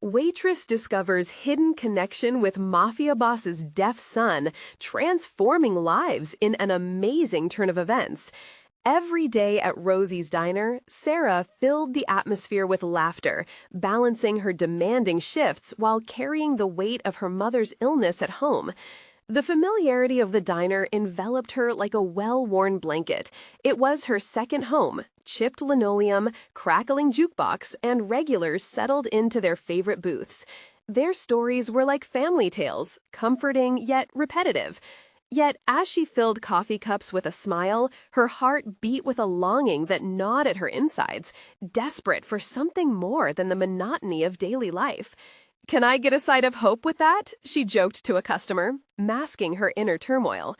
Waitress discovers hidden connection with Mafia boss's deaf son, transforming lives in an amazing turn of events. Every day at Rosie's diner, Sarah filled the atmosphere with laughter, balancing her demanding shifts while carrying the weight of her mother's illness at home. The familiarity of the diner enveloped her like a well-worn blanket. It was her second home, chipped linoleum, crackling jukebox, and regulars settled into their favorite booths. Their stories were like family tales, comforting yet repetitive. Yet, as she filled coffee cups with a smile, her heart beat with a longing that gnawed at her insides, desperate for something more than the monotony of daily life. "Can I get a side of hope with that?" she joked to a customer, masking her inner turmoil.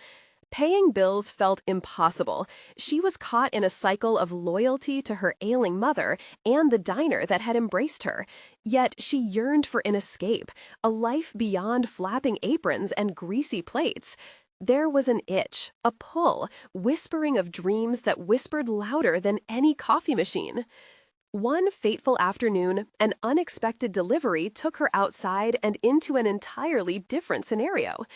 Paying bills felt impossible. She was caught in a cycle of loyalty to her ailing mother and the diner that had embraced her. Yet she yearned for an escape, a life beyond flapping aprons and greasy plates. There was an itch, a pull, whispering of dreams that whispered louder than any coffee machine. One fateful afternoon, an unexpected delivery took her outside and into an entirely different scenario.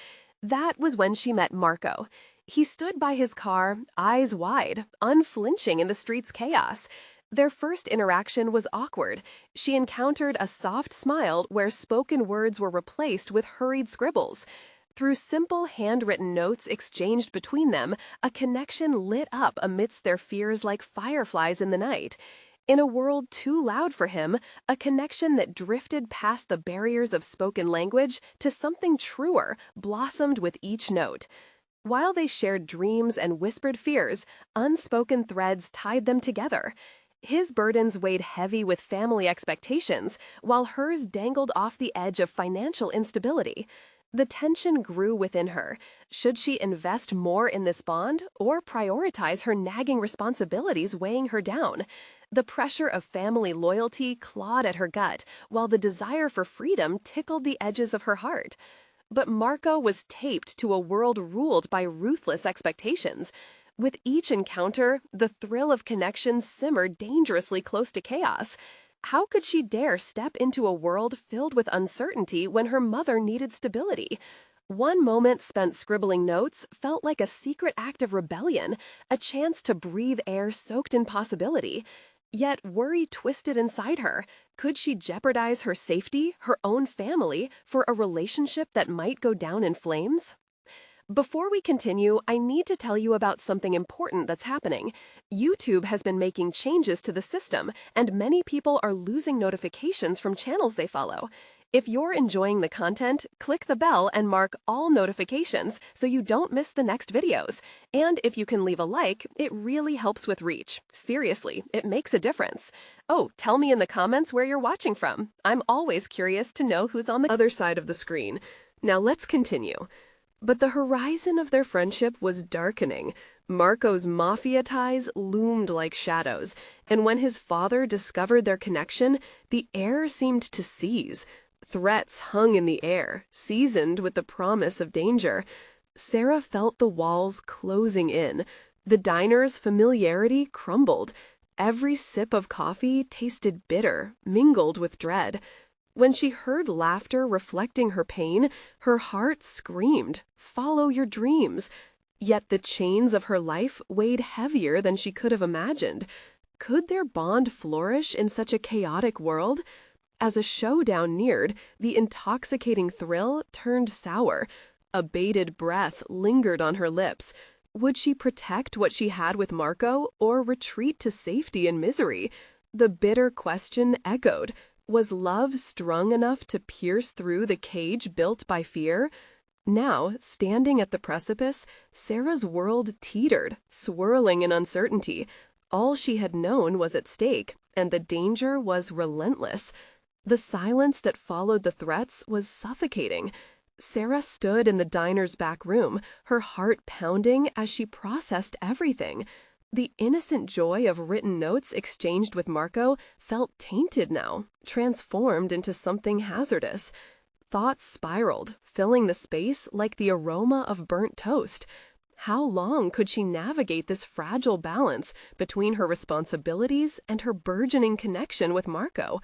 That was when she met Marco. He stood by his car, eyes wide, unflinching in the street's chaos. Their first interaction was awkward. She encountered a soft smile where spoken words were replaced with hurried scribbles. Through simple handwritten notes exchanged between them, a connection lit up amidst their fears like fireflies in the night. In a world too loud for him, a connection that drifted past the barriers of spoken language to something truer blossomed with each note. While they shared dreams and whispered fears, unspoken threads tied them together. His burdens weighed heavy with family expectations, while hers dangled off the edge of financial instability. The tension grew within her. Should she invest more in this bond or prioritize her nagging responsibilities weighing her down? The pressure of family loyalty clawed at her gut, while the desire for freedom tickled the edges of her heart. But Marco was taped to a world ruled by ruthless expectations. With each encounter, the thrill of connection simmered dangerously close to chaos. How could she dare step into a world filled with uncertainty when her mother needed stability? One moment spent scribbling notes felt like a secret act of rebellion, a chance to breathe air soaked in possibility. Yet worry twisted inside her. Could she jeopardize her safety, her own family, for a relationship that might go down in flames? Before we continue, I need to tell you about something important that's happening. YouTube has been making changes to the system, and many people are losing notifications from channels they follow. If you're enjoying the content, click the bell and mark all notifications so you don't miss the next videos. And if you can leave a like, it really helps with reach. Seriously, it makes a difference. Oh, tell me in the comments where you're watching from. I'm always curious to know who's on the other side of the screen. Now let's continue. But the horizon of their friendship was darkening. Marco's Mafia ties loomed like shadows, and when his father discovered their connection, the air seemed to seize. Threats hung in the air, seasoned with the promise of danger. Sarah felt the walls closing in. The diner's familiarity crumbled. Every sip of coffee tasted bitter, mingled with dread. When she heard laughter reflecting her pain, her heart screamed, "Follow your dreams." Yet the chains of her life weighed heavier than she could have imagined. Could their bond flourish in such a chaotic world? As a showdown neared, the intoxicating thrill turned sour. A bated breath lingered on her lips. Would she protect what she had with Marco or retreat to safety and misery? The bitter question echoed. Was love strong enough to pierce through the cage built by fear? Now, standing at the precipice, Sarah's world teetered, swirling in uncertainty. All she had known was at stake, and the danger was relentless. The silence that followed the threats was suffocating. Sarah stood in the diner's back room, her heart pounding as she processed everything. The innocent joy of written notes exchanged with Marco felt tainted now, transformed into something hazardous. Thoughts spiraled, filling the space like the aroma of burnt toast. How long could she navigate this fragile balance between her responsibilities and her burgeoning connection with Marco?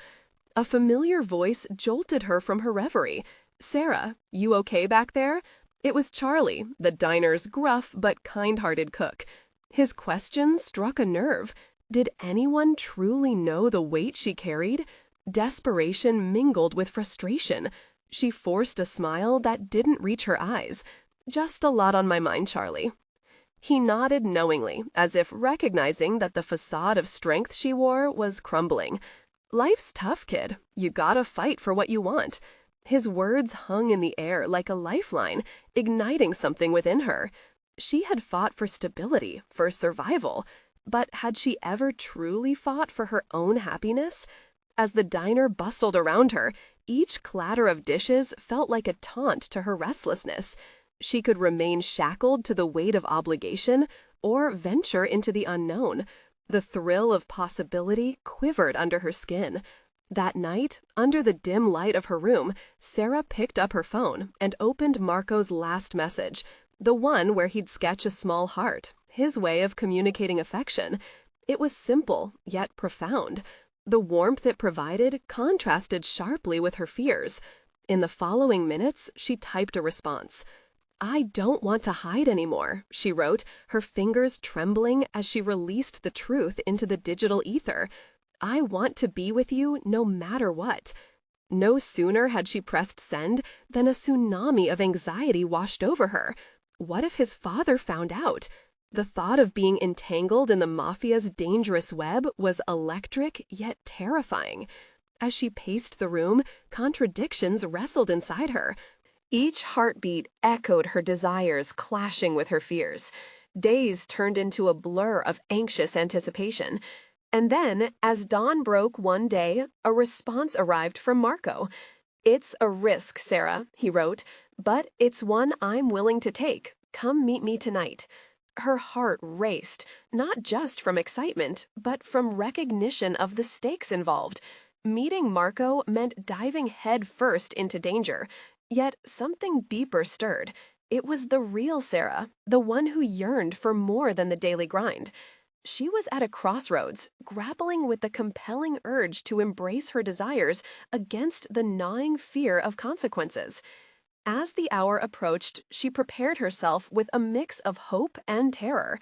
A familiar voice jolted her from her reverie. "Sarah, you okay back there?" It was Charlie, the diner's gruff but kind-hearted cook. His question struck a nerve. Did anyone truly know the weight she carried? Desperation mingled with frustration. She forced a smile that didn't reach her eyes. "Just a lot on my mind, Charlie." He nodded knowingly, as if recognizing that the facade of strength she wore was crumbling. "Life's tough, kid. You gotta fight for what you want." His words hung in the air like a lifeline, igniting something within her. She had fought for stability, for survival. But had she ever truly fought for her own happiness? As the diner bustled around her, each clatter of dishes felt like a taunt to her restlessness. She could remain shackled to the weight of obligation or venture into the unknown. The thrill of possibility quivered under her skin. That night, under the dim light of her room, Sarah picked up her phone and opened Marco's last message, the one where he'd sketch a small heart, his way of communicating affection. It was simple, yet profound. The warmth it provided contrasted sharply with her fears. In the following minutes, she typed a response. "I don't want to hide anymore," she wrote, her fingers trembling as she released the truth into the digital ether. "I want to be with you no matter what." No sooner had she pressed send than a tsunami of anxiety washed over her. What if his father found out? The thought of being entangled in the Mafia's dangerous web was electric yet terrifying. As she paced the room, contradictions wrestled inside her. Each heartbeat echoed her desires, clashing with her fears. Days turned into a blur of anxious anticipation. And then, as dawn broke one day, a response arrived from Marco. "It's a risk, Sarah," he wrote, "but it's one I'm willing to take. Come meet me tonight." Her heart raced, not just from excitement, but from recognition of the stakes involved. Meeting Marco meant diving headfirst into danger. Yet something deeper stirred. It was the real Sarah, the one who yearned for more than the daily grind. She was at a crossroads, grappling with the compelling urge to embrace her desires against the gnawing fear of consequences. As the hour approached, she prepared herself with a mix of hope and terror.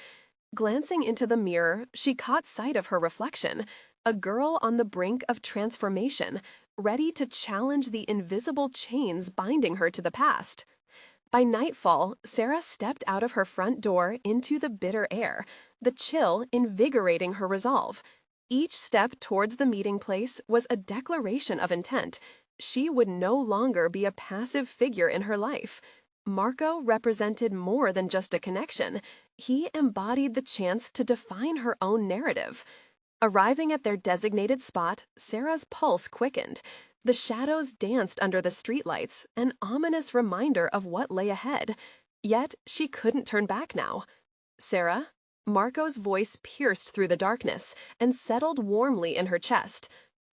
Glancing into the mirror, she caught sight of her reflection, a girl on the brink of transformation, ready to challenge the invisible chains binding her to the past. By nightfall, Sarah stepped out of her front door into the bitter air, the chill invigorating her resolve. Each step towards the meeting place was a declaration of intent. She would no longer be a passive figure in her life. Marco represented more than just a connection. He embodied the chance to define her own narrative. Arriving at their designated spot, Sarah's pulse quickened. The shadows danced under the streetlights, an ominous reminder of what lay ahead. Yet she couldn't turn back now. "Sarah?" Marco's voice pierced through the darkness and settled warmly in her chest.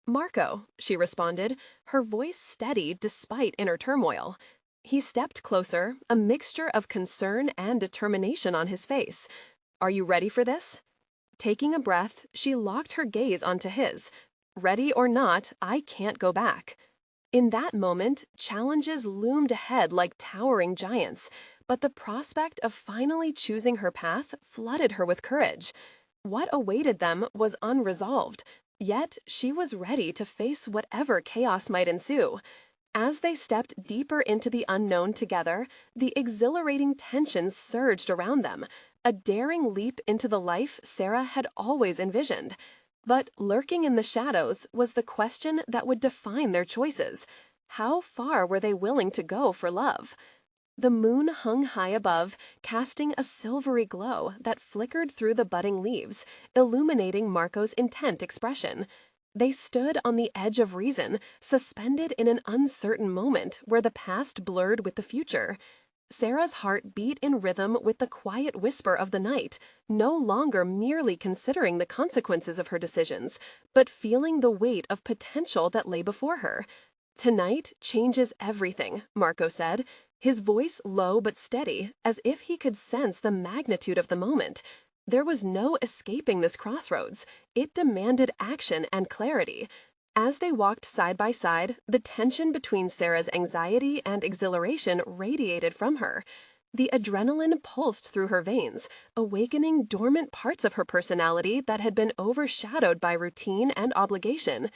"Marco," she responded, her voice steady despite inner turmoil. He stepped closer, a mixture of concern and determination on his face. "Are you ready for this?" Taking a breath, she locked her gaze onto his. "Ready or not, I can't go back." In that moment, challenges loomed ahead like towering giants, but the prospect of finally choosing her path flooded her with courage. What awaited them was unresolved, yet she was ready to face whatever chaos might ensue. As they stepped deeper into the unknown together, the exhilarating tensions surged around them, a daring leap into the life Sarah had always envisioned. But lurking in the shadows was the question that would define their choices. How far were they willing to go for love? The moon hung high above, casting a silvery glow that flickered through the budding leaves, illuminating Marco's intent expression. They stood on the edge of reason, suspended in an uncertain moment where the past blurred with the future. Sarah's heart beat in rhythm with the quiet whisper of the night, no longer merely considering the consequences of her decisions, but feeling the weight of potential that lay before her. "Tonight changes everything," Marco said, his voice low but steady, as if he could sense the magnitude of the moment. There was no escaping this crossroads. It demanded action and clarity. As they walked side by side, the tension between Sarah's anxiety and exhilaration radiated from her. The adrenaline pulsed through her veins, awakening dormant parts of her personality that had been overshadowed by routine and obligation.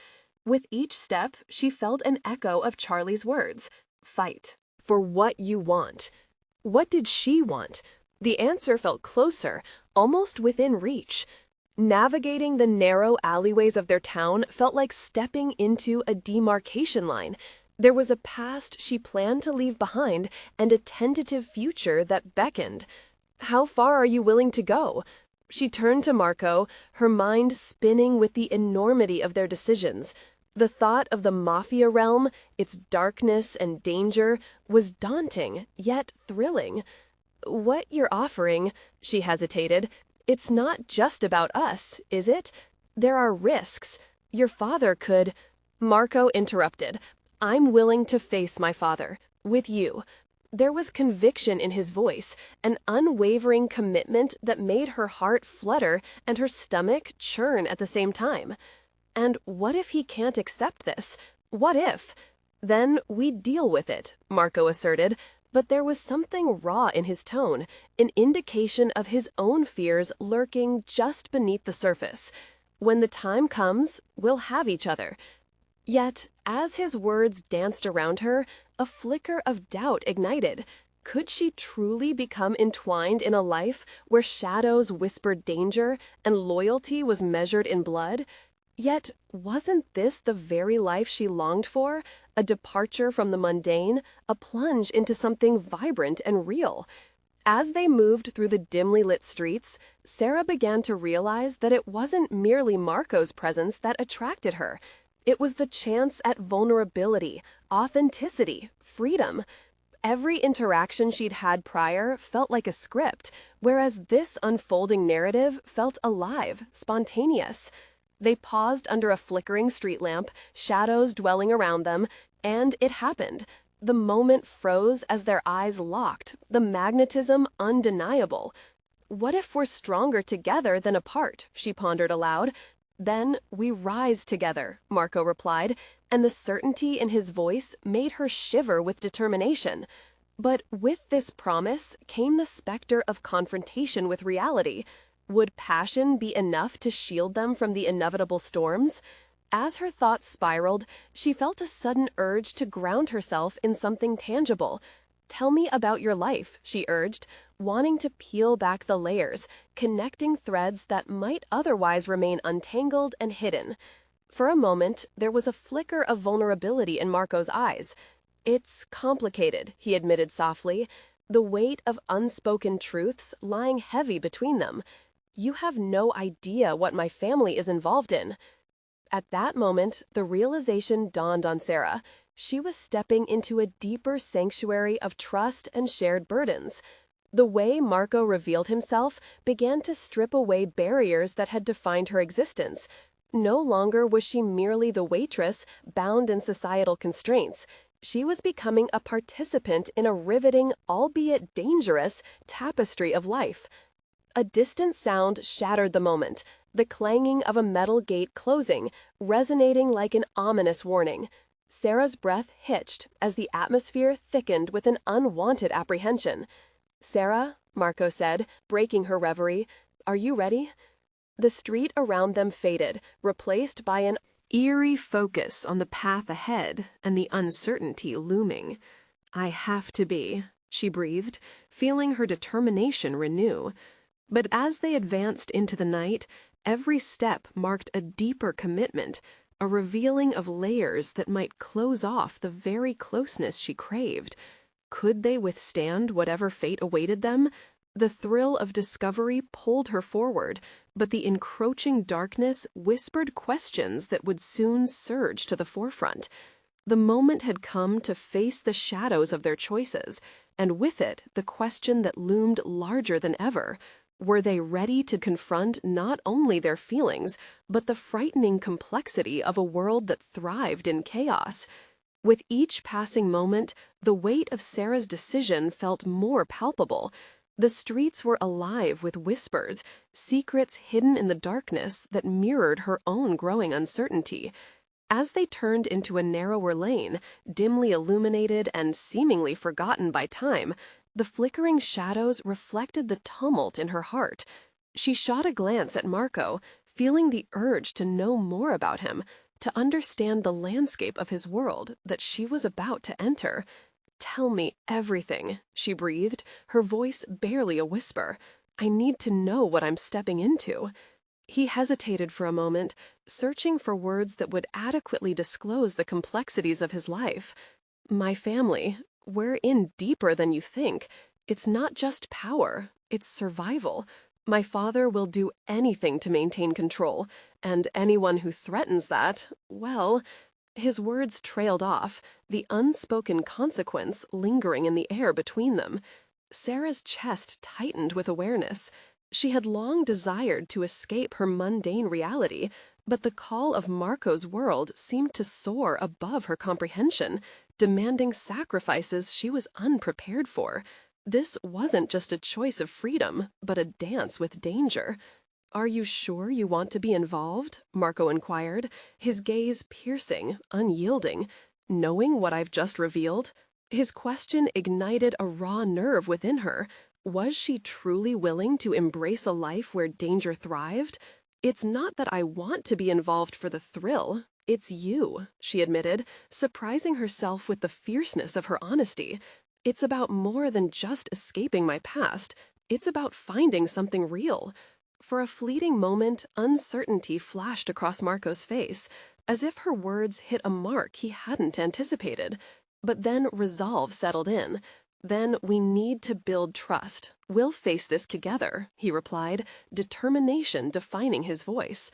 With each step, she felt an echo of Charlie's words: fight for what you want. What did she want? The answer felt closer, almost within reach. Navigating the narrow alleyways of their town felt like stepping into a demarcation line. There was a past she planned to leave behind and a tentative future that beckoned. How far are you willing to go? She turned to Marco, her mind spinning with the enormity of their decisions. The thought of the Mafia realm, its darkness and danger, was daunting, yet thrilling. What you're offering, she hesitated, it's not just about us, is it? There are risks. Your father could— Marco interrupted. I'm willing to face my father, with you. There was conviction in his voice, an unwavering commitment that made her heart flutter and her stomach churn at the same time. And what if he can't accept this? What if? Then we deal with it, Marco asserted, but there was something raw in his tone, an indication of his own fears lurking just beneath the surface. When the time comes, we'll have each other. Yet, as his words danced around her, a flicker of doubt ignited. Could she truly become entwined in a life where shadows whispered danger and loyalty was measured in blood? Yet, wasn't this the very life she longed for? A departure from the mundane, a plunge into something vibrant and real. As they moved through the dimly lit streets, Sarah began to realize that it wasn't merely Marco's presence that attracted her. It was the chance at vulnerability, authenticity, freedom. Every interaction she'd had prior felt like a script, whereas this unfolding narrative felt alive, spontaneous. They paused under a flickering street lamp, shadows dwelling around them, and it happened. The moment froze as their eyes locked, the magnetism undeniable. What if we're stronger together than apart? She pondered aloud. Then we rise together, Marco replied, and the certainty in his voice made her shiver with determination. But with this promise came the specter of confrontation with reality. Would passion be enough to shield them from the inevitable storms? As her thoughts spiraled, she felt a sudden urge to ground herself in something tangible. Tell me about your life, she urged, wanting to peel back the layers, connecting threads that might otherwise remain untangled and hidden. For a moment, there was a flicker of vulnerability in Marco's eyes. It's complicated, he admitted softly, the weight of unspoken truths lying heavy between them. You have no idea what my family is involved in. At that moment, the realization dawned on Sarah. She was stepping into a deeper sanctuary of trust and shared burdens. The way Marco revealed himself began to strip away barriers that had defined her existence. No longer was she merely the waitress, bound in societal constraints. She was becoming a participant in a riveting, albeit dangerous, tapestry of life. A distant sound shattered the moment, the clanging of a metal gate closing, resonating like an ominous warning. Sarah's breath hitched as the atmosphere thickened with an unwanted apprehension. "Sarah," Marco said, breaking her reverie, "are you ready?" The street around them faded, replaced by an eerie focus on the path ahead and the uncertainty looming. "I have to be," she breathed, feeling her determination renew. But as they advanced into the night, every step marked a deeper commitment, a revealing of layers that might close off the very closeness she craved. Could they withstand whatever fate awaited them? The thrill of discovery pulled her forward, but the encroaching darkness whispered questions that would soon surge to the forefront. The moment had come to face the shadows of their choices, and with it the question that loomed larger than ever. Were they ready to confront not only their feelings, but the frightening complexity of a world that thrived in chaos? With each passing moment, the weight of Sarah's decision felt more palpable. The streets were alive with whispers, secrets hidden in the darkness that mirrored her own growing uncertainty. As they turned into a narrower lane, dimly illuminated and seemingly forgotten by time, the flickering shadows reflected the tumult in her heart. She shot a glance at Marco, feeling the urge to know more about him, to understand the landscape of his world that she was about to enter. "Tell me everything," she breathed, her voice barely a whisper. "I need to know what I'm stepping into." He hesitated for a moment, searching for words that would adequately disclose the complexities of his life. "My family, we're in deeper than you think. It's not just power, it's survival. My father will do anything to maintain control, and anyone who threatens that, well..." His words trailed off, the unspoken consequence lingering in the air between them. Sarah's chest tightened with awareness. She had long desired to escape her mundane reality, but the call of Marco's world seemed to soar above her comprehension, demanding sacrifices she was unprepared for. This wasn't just a choice of freedom, but a dance with danger. "Are you sure you want to be involved?" Marco inquired, his gaze piercing, unyielding. "Knowing what I've just revealed?" His question ignited a raw nerve within her. Was she truly willing to embrace a life where danger thrived? "It's not that I want to be involved for the thrill. It's you," she admitted, surprising herself with the fierceness of her honesty. "It's about more than just escaping my past. It's about finding something real." For a fleeting moment, uncertainty flashed across Marco's face, as if her words hit a mark he hadn't anticipated. But then resolve settled in. "Then we need to build trust. We'll face this together," he replied, determination defining his voice.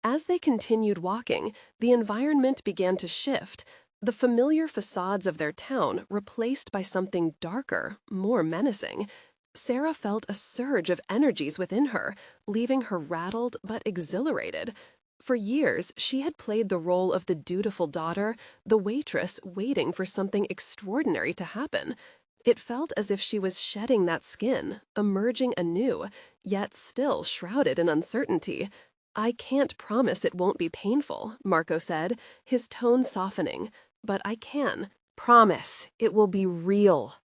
As they continued walking, the environment began to shift, the familiar facades of their town replaced by something darker, more menacing. Sarah felt a surge of energies within her, leaving her rattled but exhilarated. For years, she had played the role of the dutiful daughter, the waitress waiting for something extraordinary to happen. It felt as if she was shedding that skin, emerging anew, yet still shrouded in uncertainty. "I can't promise it won't be painful," Marco said, his tone softening, "but I can promise it will be real."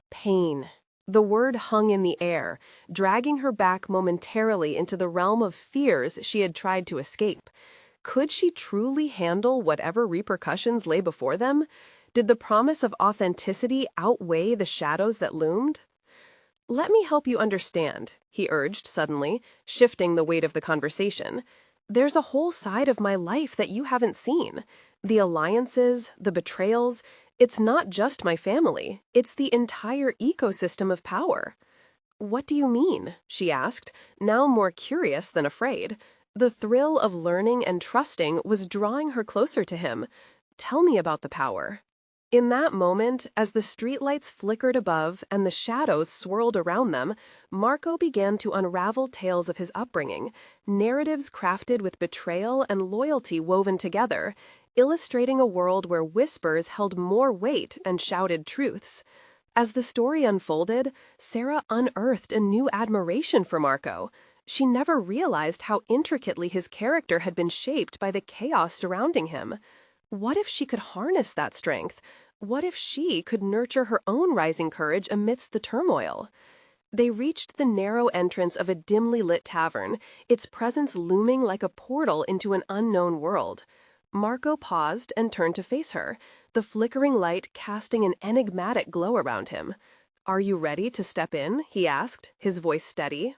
Pain. The word hung in the air, dragging her back momentarily into the realm of fears she had tried to escape. Could she truly handle whatever repercussions lay before them? Did the promise of authenticity outweigh the shadows that loomed? "Let me help you understand," he urged suddenly, shifting the weight of the conversation. "There's a whole side of my life that you haven't seen. The alliances, the betrayals. It's not just my family, it's the entire ecosystem of power." "What do you mean?" she asked, now more curious than afraid. The thrill of learning and trusting was drawing her closer to him. "Tell me about the power." In that moment, as the streetlights flickered above and the shadows swirled around them, Marco began to unravel tales of his upbringing, narratives crafted with betrayal and loyalty woven together, illustrating a world where whispers held more weight and shouted truths. As the story unfolded, Sarah unearthed a new admiration for Marco. She never realized how intricately his character had been shaped by the chaos surrounding him. What if she could harness that strength? What if she could nurture her own rising courage amidst the turmoil? They reached the narrow entrance of a dimly lit tavern, its presence looming like a portal into an unknown world. Marco paused and turned to face her, the flickering light casting an enigmatic glow around him. "Are you ready to step in?" he asked, his voice steady.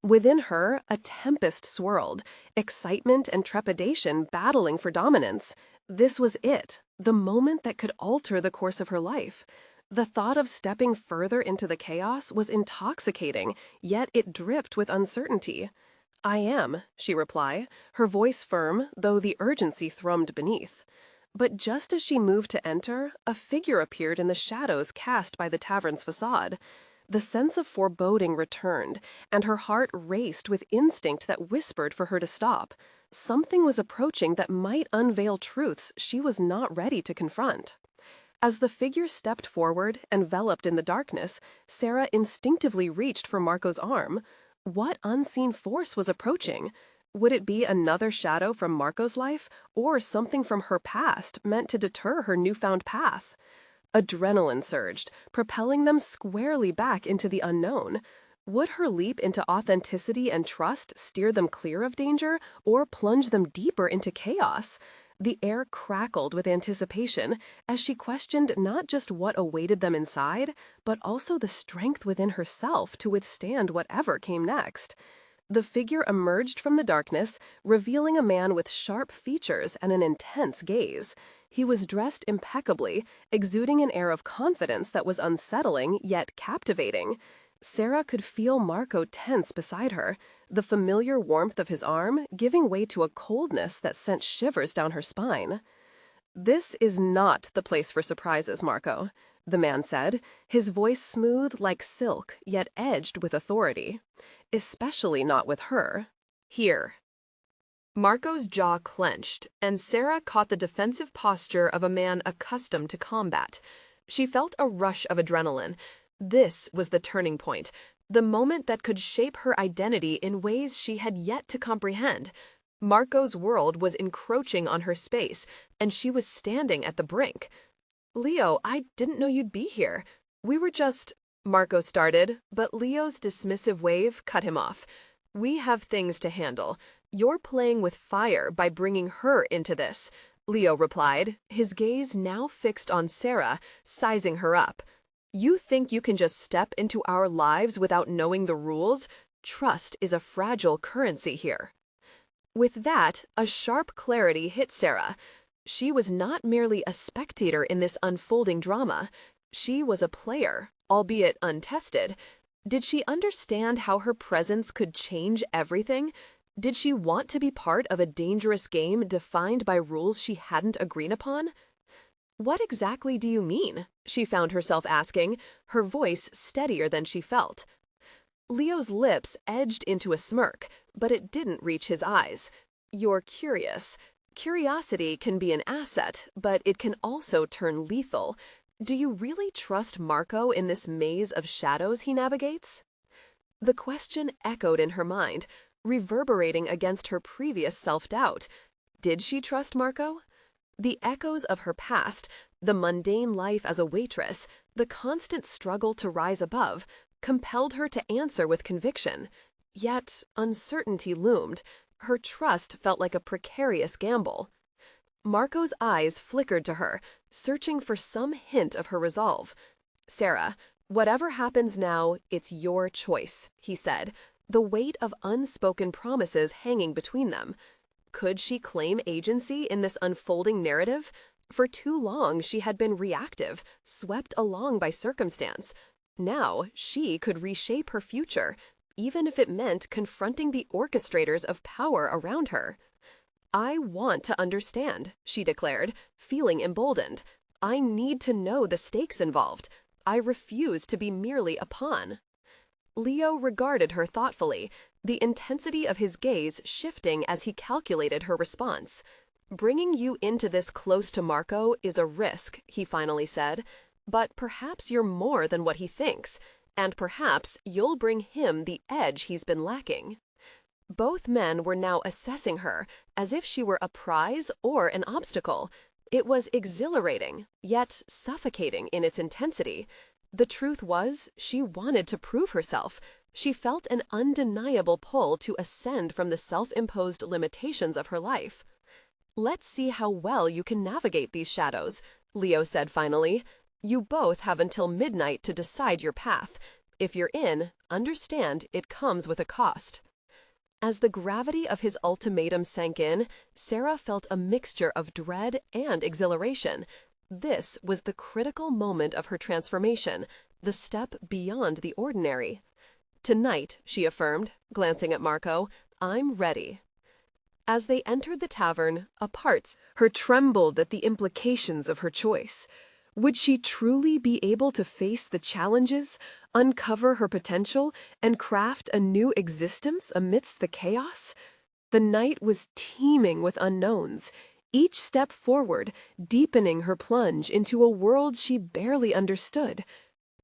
Within her, a tempest swirled, excitement and trepidation battling for dominance. This was it, the moment that could alter the course of her life. The thought of stepping further into the chaos was intoxicating, yet it dripped with uncertainty. "I am," she replied, her voice firm, though the urgency thrummed beneath. But just as she moved to enter, a figure appeared in the shadows cast by the tavern's facade. The sense of foreboding returned, and her heart raced with instinct that whispered for her to stop. Something was approaching that might unveil truths she was not ready to confront. As the figure stepped forward, enveloped in the darkness, Sarah instinctively reached for Marco's arm. What unseen force was approaching? Would it be another shadow from Marco's life, or something from her past meant to deter her newfound path? Adrenaline surged, propelling them squarely back into the unknown. Would her leap into authenticity and trust steer them clear of danger, or plunge them deeper into chaos? The air crackled with anticipation as she questioned not just what awaited them inside, but also the strength within herself to withstand whatever came next. The figure emerged from the darkness, revealing a man with sharp features and an intense gaze. He was dressed impeccably, exuding an air of confidence that was unsettling yet captivating. Sarah could feel Marco tense beside her, the familiar warmth of his arm giving way to a coldness that sent shivers down her spine. "This is not the place for surprises, Marco," the man said, his voice smooth like silk yet edged with authority. "Especially not with her. Here." Marco's jaw clenched, and Sarah caught the defensive posture of a man accustomed to combat. She felt a rush of adrenaline. This was the turning point, the moment that could shape her identity in ways she had yet to comprehend. Marco's world was encroaching on her space, and she was standing at the brink. "Leo, I didn't know you'd be here. We were just—" Marco started, but Leo's dismissive wave cut him off. "We have things to handle. You're playing with fire by bringing her into this," Leo replied, his gaze now fixed on Sarah, sizing her up. "You think you can just step into our lives without knowing the rules? Trust is a fragile currency here." With that, a sharp clarity hit Sarah. She was not merely a spectator in this unfolding drama. She was a player, albeit untested. Did she understand how her presence could change everything? Did she want to be part of a dangerous game defined by rules she hadn't agreed upon? "What exactly do you mean?" she found herself asking, her voice steadier than she felt. Leo's lips edged into a smirk, but it didn't reach his eyes. "You're curious. Curiosity can be an asset, but it can also turn lethal. Do you really trust Marco in this maze of shadows he navigates?" The question echoed in her mind, reverberating against her previous self-doubt. Did she trust Marco? The echoes of her past, the mundane life as a waitress, the constant struggle to rise above, compelled her to answer with conviction. Yet uncertainty loomed. Her trust felt like a precarious gamble. Marco's eyes flickered to her, searching for some hint of her resolve. "Sarah, whatever happens now, it's your choice," he said, the weight of unspoken promises hanging between them. Could she claim agency in this unfolding narrative? For too long she had been reactive, swept along by circumstance. Now she could reshape her future, even if it meant confronting the orchestrators of power around her. "I want to understand," she declared, feeling emboldened. "I need to know the stakes involved. I refuse to be merely a pawn." Leo regarded her thoughtfully, the intensity of his gaze shifting as he calculated her response. "Bringing you into this close to Marco is a risk," he finally said, "but perhaps you're more than what he thinks, and perhaps you'll bring him the edge he's been lacking." Both men were now assessing her as if she were a prize or an obstacle. It was exhilarating, yet suffocating in its intensity. The truth was, she wanted to prove herself. She felt an undeniable pull to ascend from the self-imposed limitations of her life. "Let's see how well you can navigate these shadows," Leo said finally. "You both have until midnight to decide your path. If you're in, understand it comes with a cost." As the gravity of his ultimatum sank in, Sarah felt a mixture of dread and exhilaration. This was the critical moment of her transformation, the step beyond the ordinary. "Tonight," she affirmed, glancing at Marco, "I'm ready." As they entered the tavern, apart, her trembled at the implications of her choice. Would she truly be able to face the challenges, uncover her potential, and craft a new existence amidst the chaos? The night was teeming with unknowns, each step forward deepening her plunge into a world she barely understood.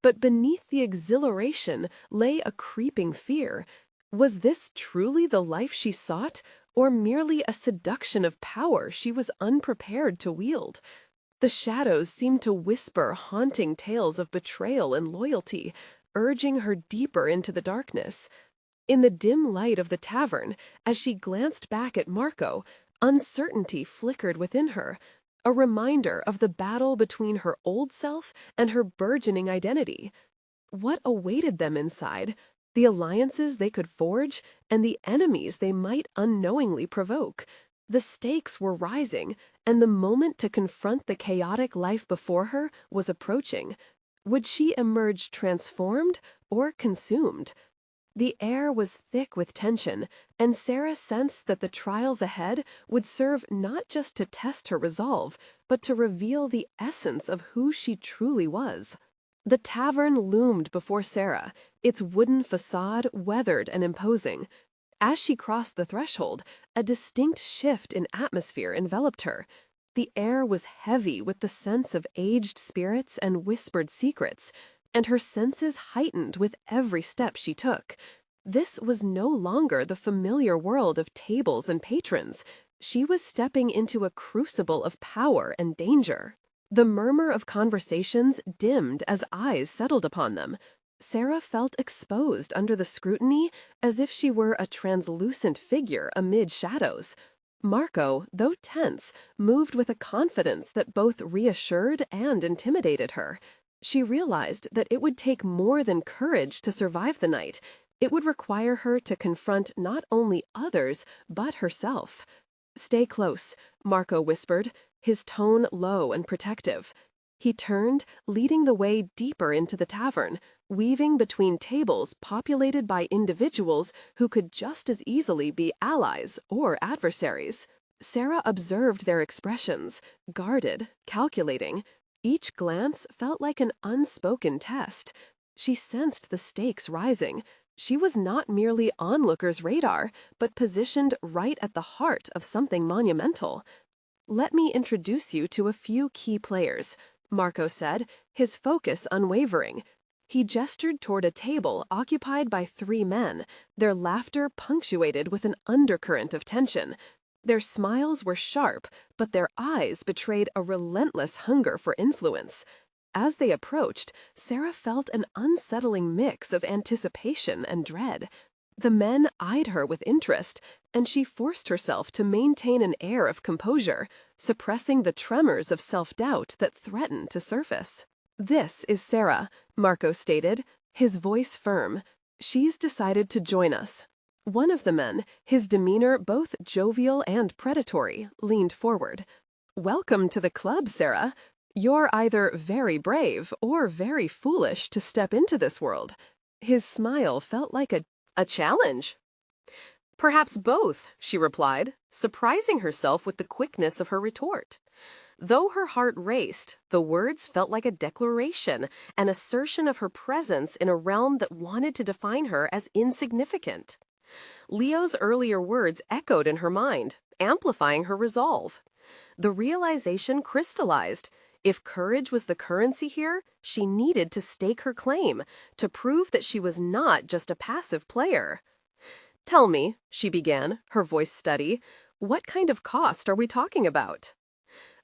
But beneath the exhilaration lay a creeping fear. Was this truly the life she sought, or merely a seduction of power she was unprepared to wield? The shadows seemed to whisper haunting tales of betrayal and loyalty, urging her deeper into the darkness. In the dim light of the tavern, as she glanced back at Marco, uncertainty flickered within her, a reminder of the battle between her old self and her burgeoning identity. What awaited them inside? The alliances they could forge, and the enemies they might unknowingly provoke. The stakes were rising, and the moment to confront the chaotic life before her was approaching. Would she emerge transformed or consumed? The air was thick with tension, and Sarah sensed that the trials ahead would serve not just to test her resolve, but to reveal the essence of who she truly was. The tavern loomed before Sarah, its wooden facade weathered and imposing. As she crossed the threshold, a distinct shift in atmosphere enveloped her. The air was heavy with the sense of aged spirits and whispered secrets, and her senses heightened with every step she took. This was no longer the familiar world of tables and patrons. She was stepping into a crucible of power and danger. The murmur of conversations dimmed as eyes settled upon them. Sarah felt exposed under the scrutiny as if she were a translucent figure amid shadows. Marco, though tense, moved with a confidence that both reassured and intimidated her. She realized that it would take more than courage to survive the night. It would require her to confront not only others, but herself. "Stay close," Marco whispered, his tone low and protective. He turned, leading the way deeper into the tavern, weaving between tables populated by individuals who could just as easily be allies or adversaries. Sarah observed their expressions, guarded, calculating. Each glance felt like an unspoken test. She sensed the stakes rising. She was not merely onlookers' radar, but positioned right at the heart of something monumental. "Let me introduce you to a few key players," Marco said, his focus unwavering. He gestured toward a table occupied by 3 men, their laughter punctuated with an undercurrent of tension. Their smiles were sharp, but their eyes betrayed a relentless hunger for influence. As they approached, Sarah felt an unsettling mix of anticipation and dread. The men eyed her with interest, and she forced herself to maintain an air of composure, suppressing the tremors of self-doubt that threatened to surface. "This is Sarah," Marco stated, his voice firm. "She's decided to join us." One of the men, his demeanor both jovial and predatory, leaned forward. "Welcome to the club, Sarah. You're either very brave or very foolish to step into this world." His smile felt like a challenge. "Perhaps both," she replied, surprising herself with the quickness of her retort. Though her heart raced, the words felt like a declaration, an assertion of her presence in a realm that wanted to define her as insignificant. Leo's earlier words echoed in her mind, amplifying her resolve. The realization crystallized. If courage was the currency here, she needed to stake her claim, to prove that she was not just a passive player. "Tell me," she began, her voice steady, "what kind of cost are we talking about?"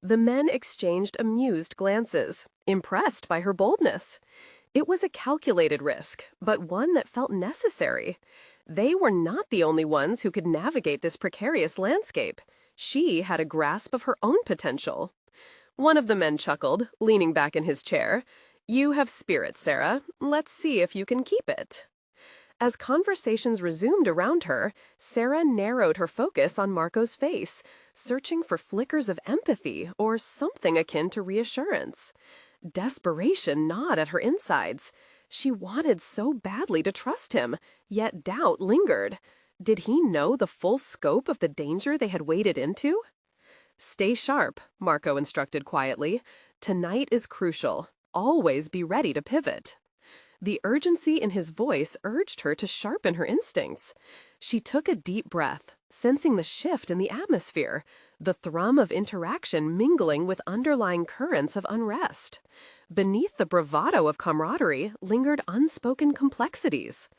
The men exchanged amused glances, impressed by her boldness. It was a calculated risk, but one that felt necessary. They were not the only ones who could navigate this precarious landscape. She had a grasp of her own potential. One of the men chuckled, leaning back in his chair. "You have spirit, Sarah. Let's see if you can keep it." As conversations resumed around her, Sarah narrowed her focus on Marco's face, searching for flickers of empathy or something akin to reassurance. Desperation gnawed at her insides. She wanted so badly to trust him, yet doubt lingered. Did he know the full scope of the danger they had waded into? "Stay sharp," Marco instructed quietly. "Tonight is crucial. Always be ready to pivot." The urgency in his voice urged her to sharpen her instincts. She took a deep breath, sensing the shift in the atmosphere, the thrum of interaction mingling with underlying currents of unrest. Beneath the bravado of camaraderie lingered unspoken complexities.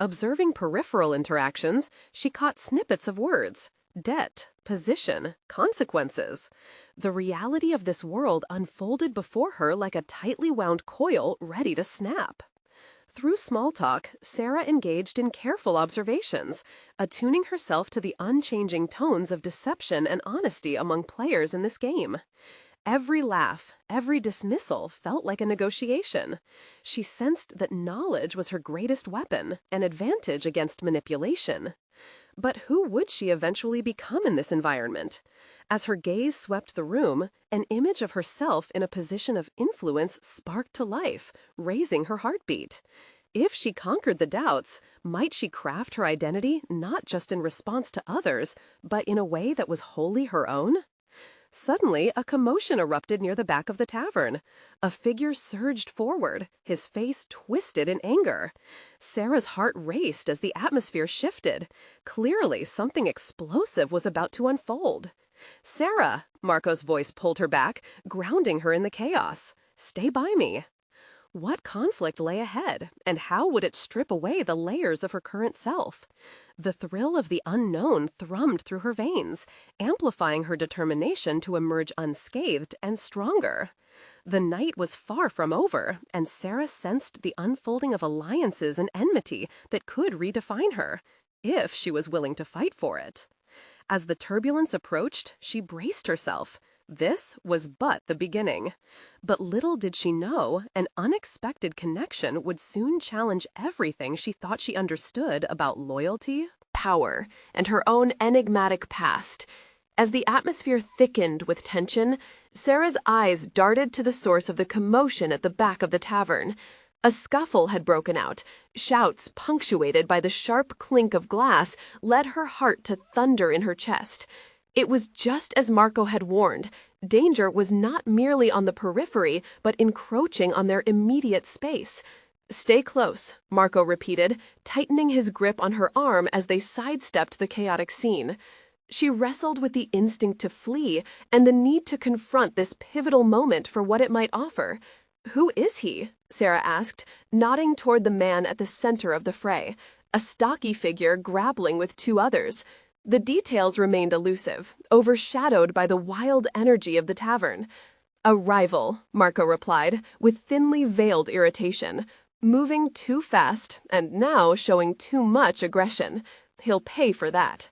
Observing peripheral interactions, she caught snippets of words. Debt, position, consequences. The reality of this world unfolded before her like a tightly wound coil ready to snap. Through small talk, Sarah engaged in careful observations, attuning herself to the unchanging tones of deception and honesty among players in this game. Every laugh, every dismissal felt like a negotiation. She sensed that knowledge was her greatest weapon, an advantage against manipulation. But who would she eventually become in this environment? As her gaze swept the room, an image of herself in a position of influence sparked to life, raising her heartbeat. If she conquered the doubts, might she craft her identity not just in response to others, but in a way that was wholly her own? Suddenly, a commotion erupted near the back of the tavern. A figure surged forward, his face twisted in anger. Sarah's heart raced as the atmosphere shifted. Clearly, something explosive was about to unfold. "Sarah," Marco's voice pulled her back, grounding her in the chaos. "Stay by me." What conflict lay ahead, and how would it strip away the layers of her current self? The thrill of the unknown thrummed through her veins, amplifying her determination to emerge unscathed and stronger. The night was far from over, and Sarah sensed the unfolding of alliances and enmity that could redefine her, if she was willing to fight for it. As the turbulence approached, she braced herself. This was but the beginning. But little did she know, an unexpected connection would soon challenge everything she thought she understood about loyalty, power, and her own enigmatic past. As the atmosphere thickened with tension, Sarah's eyes darted to the source of the commotion at the back of the tavern. A scuffle had broken out. Shouts punctuated by the sharp clink of glass led her heart to thunder in her chest. It was just as Marco had warned. Danger was not merely on the periphery, but encroaching on their immediate space. "Stay close," Marco repeated, tightening his grip on her arm as they sidestepped the chaotic scene. She wrestled with the instinct to flee and the need to confront this pivotal moment for what it might offer. "Who is he?" Sarah asked, nodding toward the man at the center of the fray, a stocky figure grappling with two others. The details remained elusive, overshadowed by the wild energy of the tavern. "A rival," Marco replied, with thinly veiled irritation. "Moving too fast, and now showing too much aggression. He'll pay for that."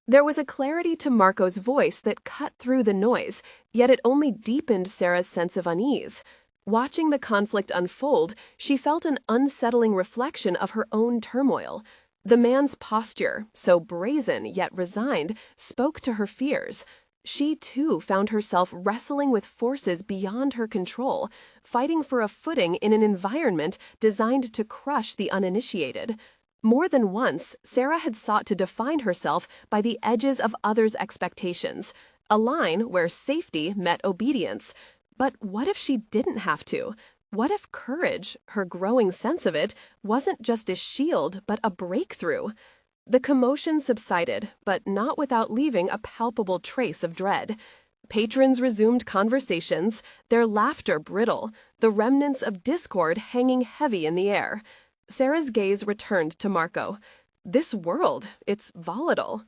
There was a clarity to Marco's voice that cut through the noise, yet it only deepened Sarah's sense of unease. Watching the conflict unfold, she felt an unsettling reflection of her own turmoil. The man's posture, so brazen yet resigned, spoke to her fears. She, too, found herself wrestling with forces beyond her control, fighting for a footing in an environment designed to crush the uninitiated. More than once, Sarah had sought to define herself by the edges of others' expectations, a line where safety met obedience. But what if she didn't have to? What if courage, her growing sense of it, wasn't just a shield, but a breakthrough? The commotion subsided, but not without leaving a palpable trace of dread. Patrons resumed conversations, their laughter brittle, the remnants of discord hanging heavy in the air. Sarah's gaze returned to Marco. "This world, it's volatile."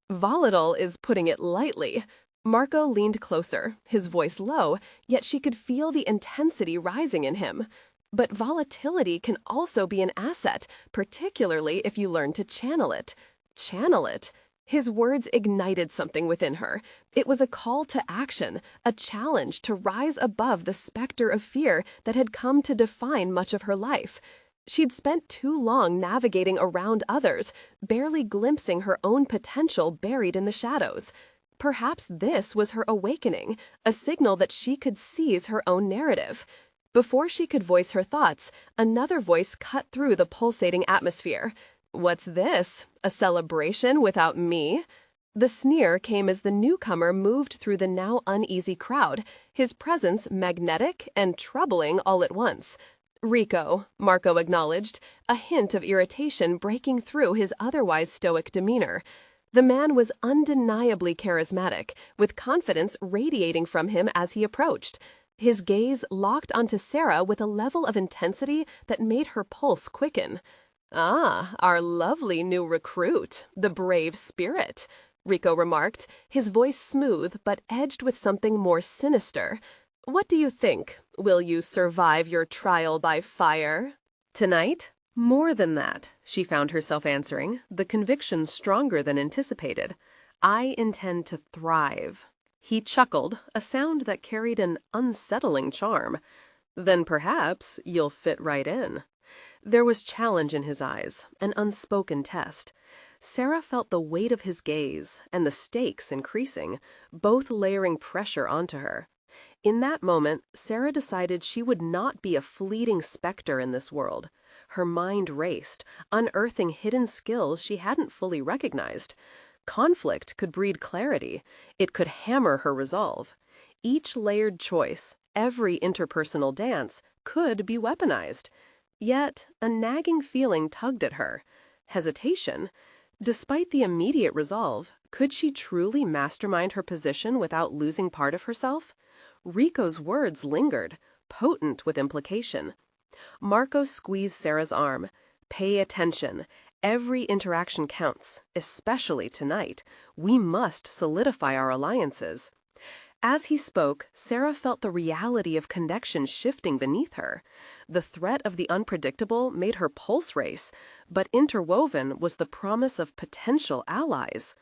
"Volatile is putting it lightly." Marco leaned closer, his voice low, yet she could feel the intensity rising in him. But volatility can also be an asset, particularly if you learn to channel it. Channel it? His words ignited something within her. It was a call to action, a challenge to rise above the specter of fear that had come to define much of her life. She'd spent too long navigating around others, barely glimpsing her own potential buried in the shadows. Perhaps this was her awakening, a signal that she could seize her own narrative. Before she could voice her thoughts, another voice cut through the pulsating atmosphere. "What's this? A celebration without me?" The sneer came as the newcomer moved through the now uneasy crowd, his presence magnetic and troubling all at once. "Rico," Marco acknowledged, a hint of irritation breaking through his otherwise stoic demeanor. The man was undeniably charismatic, with confidence radiating from him as he approached. His gaze locked onto Sarah with a level of intensity that made her pulse quicken. "Ah, our lovely new recruit, the brave spirit." Rico remarked, his voice smooth but edged with something more sinister. What do you think? Will you survive your trial by fire? Tonight? More than that, she found herself answering, the conviction stronger than anticipated. I intend to thrive. He chuckled, a sound that carried an unsettling charm. Then perhaps you'll fit right in. There was challenge in his eyes, an unspoken test. Sarah felt the weight of his gaze and the stakes increasing, both layering pressure onto her. In that moment, Sarah decided she would not be a fleeting specter in this world. Her mind raced, unearthing hidden skills she hadn't fully recognized. Conflict could breed clarity. It could hammer her resolve. Each layered choice, every interpersonal dance, could be weaponized. Yet, a nagging feeling tugged at her. Hesitation. Despite the immediate resolve, could she truly mastermind her position without losing part of herself? Rico's words lingered, potent with implication. Marco squeezed Sarah's arm. Pay attention. Every interaction counts, especially tonight. We must solidify our alliances. As he spoke, Sarah felt the reality of connection shifting beneath her. The threat of the unpredictable made her pulse race, but interwoven was the promise of potential allies.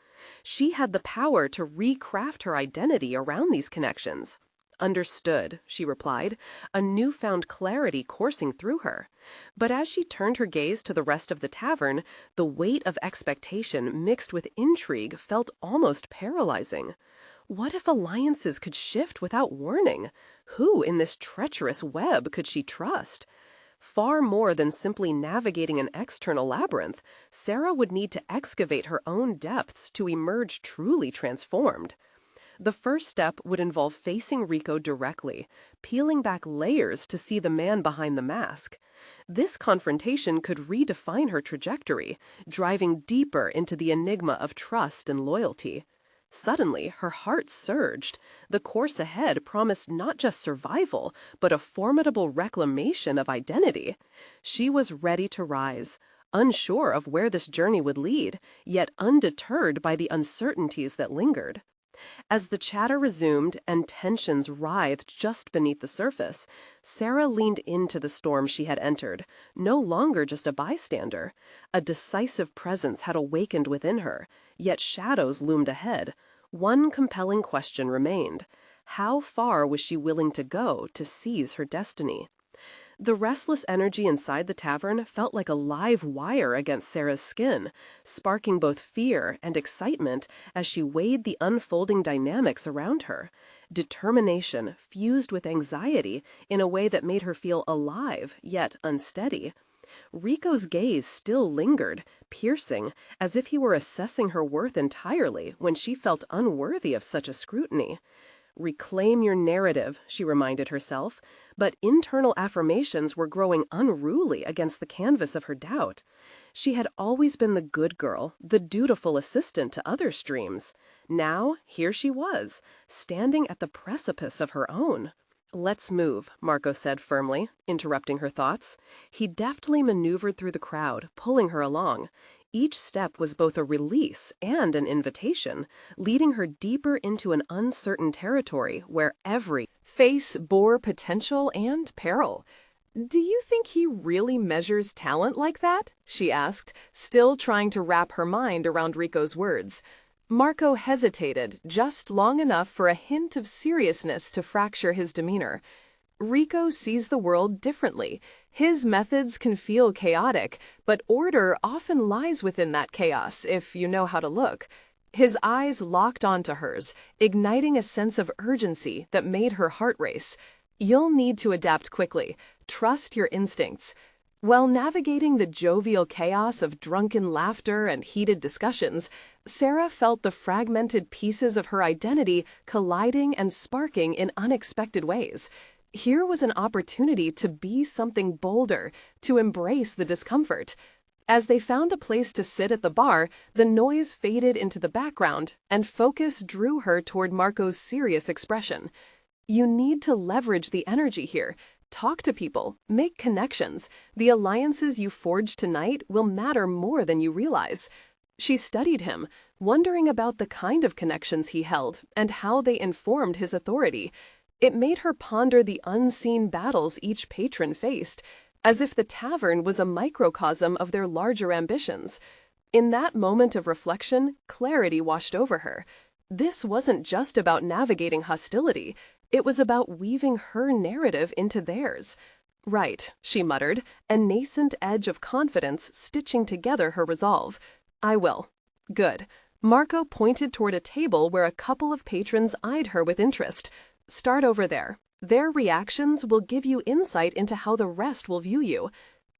She had the power to recraft her identity around these connections. Understood, she replied, a newfound clarity coursing through her. But as she turned her gaze to the rest of the tavern, the weight of expectation mixed with intrigue felt almost paralyzing. What if alliances could shift without warning? Who in this treacherous web could she trust? Far more than simply navigating an external labyrinth, Sarah would need to excavate her own depths to emerge truly transformed. The first step would involve facing Rico directly, peeling back layers to see the man behind the mask. This confrontation could redefine her trajectory, driving deeper into the enigma of trust and loyalty. Suddenly, her heart surged. The course ahead promised not just survival, but a formidable reclamation of identity. She was ready to rise, unsure of where this journey would lead, yet undeterred by the uncertainties that lingered. As the chatter resumed and tensions writhed just beneath the surface, Sarah leaned into the storm she had entered, no longer just a bystander. A decisive presence had awakened within her, yet shadows loomed ahead. One compelling question remained. How far was she willing to go to seize her destiny? The restless energy inside the tavern felt like a live wire against Sarah's skin, sparking both fear and excitement as she weighed the unfolding dynamics around her. Determination fused with anxiety in a way that made her feel alive, yet unsteady. Rico's gaze still lingered, piercing, as if he were assessing her worth entirely when she felt unworthy of such a scrutiny. Reclaim your narrative, she reminded herself, but internal affirmations were growing unruly against the canvas of her doubt. She had always been the good girl, the dutiful assistant to others' dreams. Now, here she was, standing at the precipice of her own. Let's move, Marco said firmly, interrupting her thoughts. He deftly maneuvered through the crowd, pulling her along. Each step was both a release and an invitation, leading her deeper into an uncertain territory where every face bore potential and peril. "Do you think he really measures talent like that?" she asked, still trying to wrap her mind around Rico's words. Marco hesitated just long enough for a hint of seriousness to fracture his demeanor. Rico sees the world differently. His methods can feel chaotic, but order often lies within that chaos if you know how to look. His eyes locked onto hers, igniting a sense of urgency that made her heart race. You'll need to adapt quickly. Trust your instincts. While navigating the jovial chaos of drunken laughter and heated discussions, Sarah felt the fragmented pieces of her identity colliding and sparking in unexpected ways. Here was an opportunity to be something bolder, to embrace the discomfort. As they found a place to sit at the bar, the noise faded into the background, and focus drew her toward Marco's serious expression. You need to leverage the energy here. Talk to people, make connections. The alliances you forge tonight will matter more than you realize. She studied him, wondering about the kind of connections he held and how they informed his authority. It made her ponder the unseen battles each patron faced, as if the tavern was a microcosm of their larger ambitions. In that moment of reflection, clarity washed over her. This wasn't just about navigating hostility, it was about weaving her narrative into theirs. Right, she muttered, a nascent edge of confidence stitching together her resolve. I will. Good. Marco pointed toward a table where a couple of patrons eyed her with interest. Start over there. Their reactions will give you insight into how the rest will view you.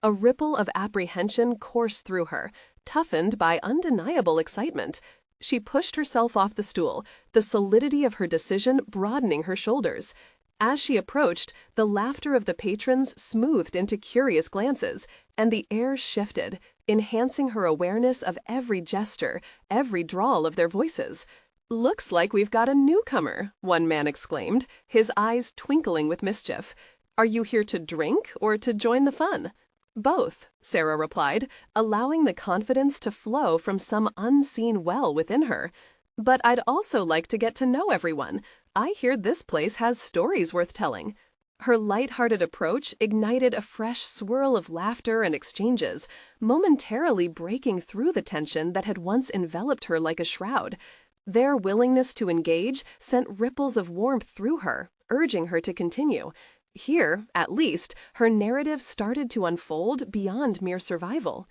A ripple of apprehension coursed through her, toughened by undeniable excitement. She pushed herself off the stool, the solidity of her decision broadening her shoulders. As she approached, the laughter of the patrons smoothed into curious glances, and the air shifted, enhancing her awareness of every gesture, every drawl of their voices. "Looks like we've got a newcomer," one man exclaimed, his eyes twinkling with mischief. "Are you here to drink or to join the fun?" "Both," Sarah replied, allowing the confidence to flow from some unseen well within her. "But I'd also like to get to know everyone. I hear this place has stories worth telling." Her light-hearted approach ignited a fresh swirl of laughter and exchanges, momentarily breaking through the tension that had once enveloped her like a shroud. Their willingness to engage sent ripples of warmth through her, urging her to continue. Here, at least, her narrative started to unfold beyond mere survival.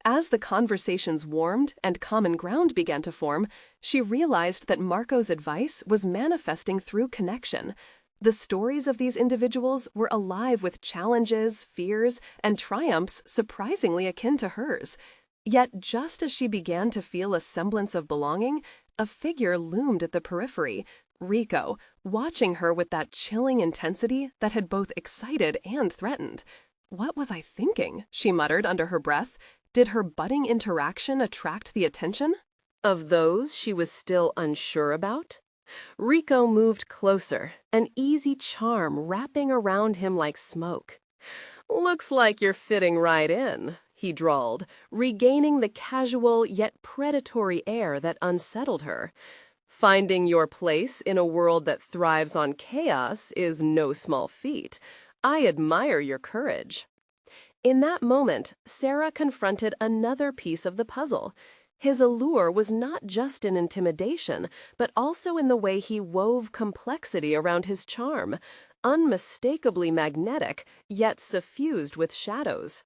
As the conversations warmed and common ground began to form, she realized that Marco's advice was manifesting through connection. The stories of these individuals were alive with challenges, fears, and triumphs surprisingly akin to hers. Yet just as she began to feel a semblance of belonging, a figure loomed at the periphery, Rico, watching her with that chilling intensity that had both excited and threatened. "What was I thinking?" she muttered under her breath. Did her budding interaction attract the attention of those she was still unsure about? Rico moved closer, an easy charm wrapping around him like smoke. "Looks like you're fitting right in," he drawled, regaining the casual yet predatory air that unsettled her. "Finding your place in a world that thrives on chaos is no small feat. I admire your courage." In that moment, Sarah confronted another piece of the puzzle. His allure was not just in intimidation, but also in the way he wove complexity around his charm, unmistakably magnetic, yet suffused with shadows.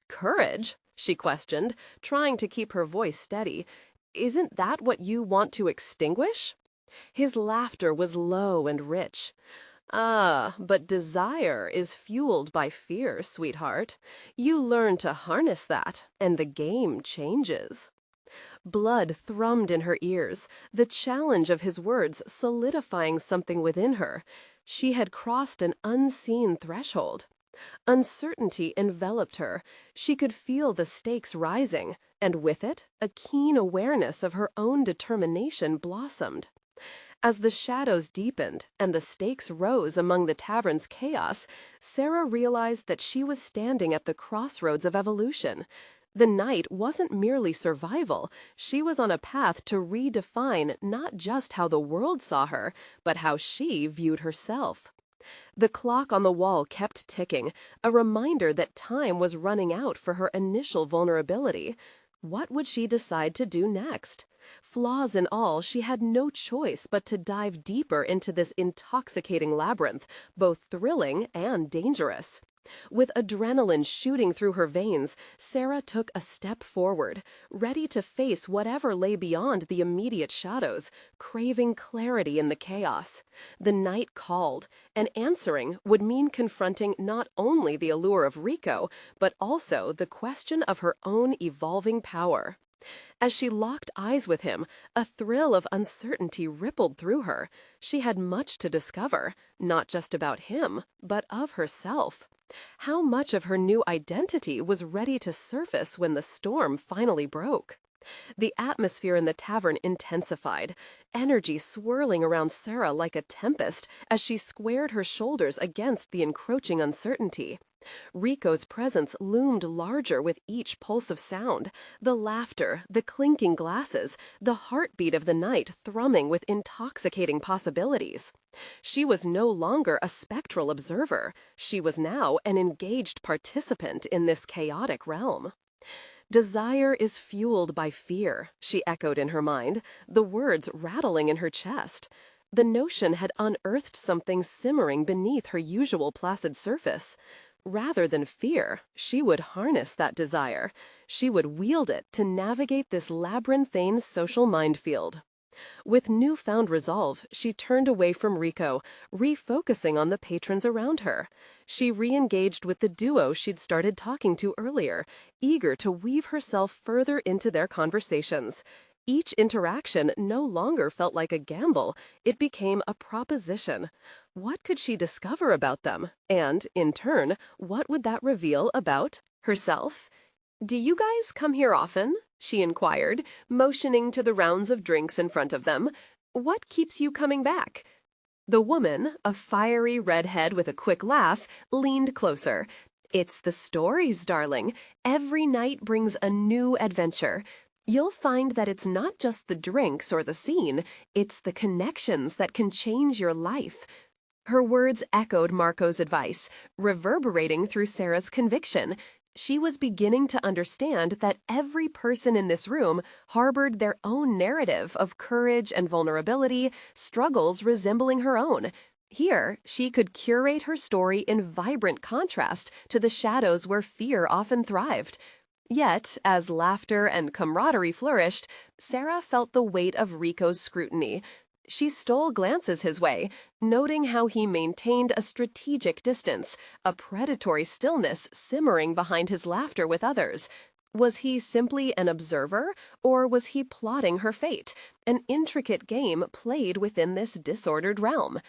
"Courage?" she questioned, trying to keep her voice steady. "Isn't that what you want to extinguish?" His laughter was low and rich. "Ah, but desire is fueled by fear, sweetheart. You learn to harness that, and the game changes." Blood thrummed in her ears, the challenge of his words solidifying something within her. She had crossed an unseen threshold. Uncertainty enveloped her. She could feel the stakes rising, and with it, a keen awareness of her own determination blossomed. As the shadows deepened and the stakes rose among the tavern's chaos, Sarah realized that she was standing at the crossroads of evolution. The night wasn't merely survival. She was on a path to redefine not just how the world saw her, but how she viewed herself. The clock on the wall kept ticking, a reminder that time was running out for her initial vulnerability. What would she decide to do next? Flaws and all, she had no choice but to dive deeper into this intoxicating labyrinth, both thrilling and dangerous. With adrenaline shooting through her veins, Sarah took a step forward, ready to face whatever lay beyond the immediate shadows, craving clarity in the chaos. The night called, and answering would mean confronting not only the allure of Rico, but also the question of her own evolving power. As she locked eyes with him, a thrill of uncertainty rippled through her. She had much to discover, not just about him, but of herself. How much of her new identity was ready to surface when the storm finally broke? The atmosphere in the tavern intensified, energy swirling around Sarah like a tempest as she squared her shoulders against the encroaching uncertainty. Rico's presence loomed larger with each pulse of sound, the laughter, the clinking glasses, the heartbeat of the night thrumming with intoxicating possibilities. She was no longer a spectral observer. She was now an engaged participant in this chaotic realm. Desire is fueled by fear, she echoed in her mind, the words rattling in her chest. The notion had unearthed something simmering beneath her usual placid surface. Rather than fear, she would harness that desire. She would wield it to navigate this labyrinthine social minefield. With newfound resolve, she turned away from Rico, refocusing on the patrons around her. She re-engaged with the duo she'd started talking to earlier, eager to weave herself further into their conversations. Each interaction no longer felt like a gamble. It became a proposition. What could she discover about them? And, in turn, what would that reveal about herself? "Do you guys come here often?" she inquired, motioning to the rounds of drinks in front of them. "What keeps you coming back?" The woman, a fiery redhead with a quick laugh, leaned closer. "It's the stories, darling. Every night brings a new adventure. You'll find that it's not just the drinks or the scene, it's the connections that can change your life." Her words echoed Marco's advice, reverberating through Sarah's conviction. She was beginning to understand that every person in this room harbored their own narrative of courage and vulnerability, struggles resembling her own. Here, she could curate her story in vibrant contrast to the shadows where fear often thrived. Yet, as laughter and camaraderie flourished, Sarah felt the weight of Rico's scrutiny. She stole glances his way, noting how he maintained a strategic distance, a predatory stillness simmering behind his laughter with others. Was he simply an observer, or was he plotting her fate, an intricate game played within this disordered realm?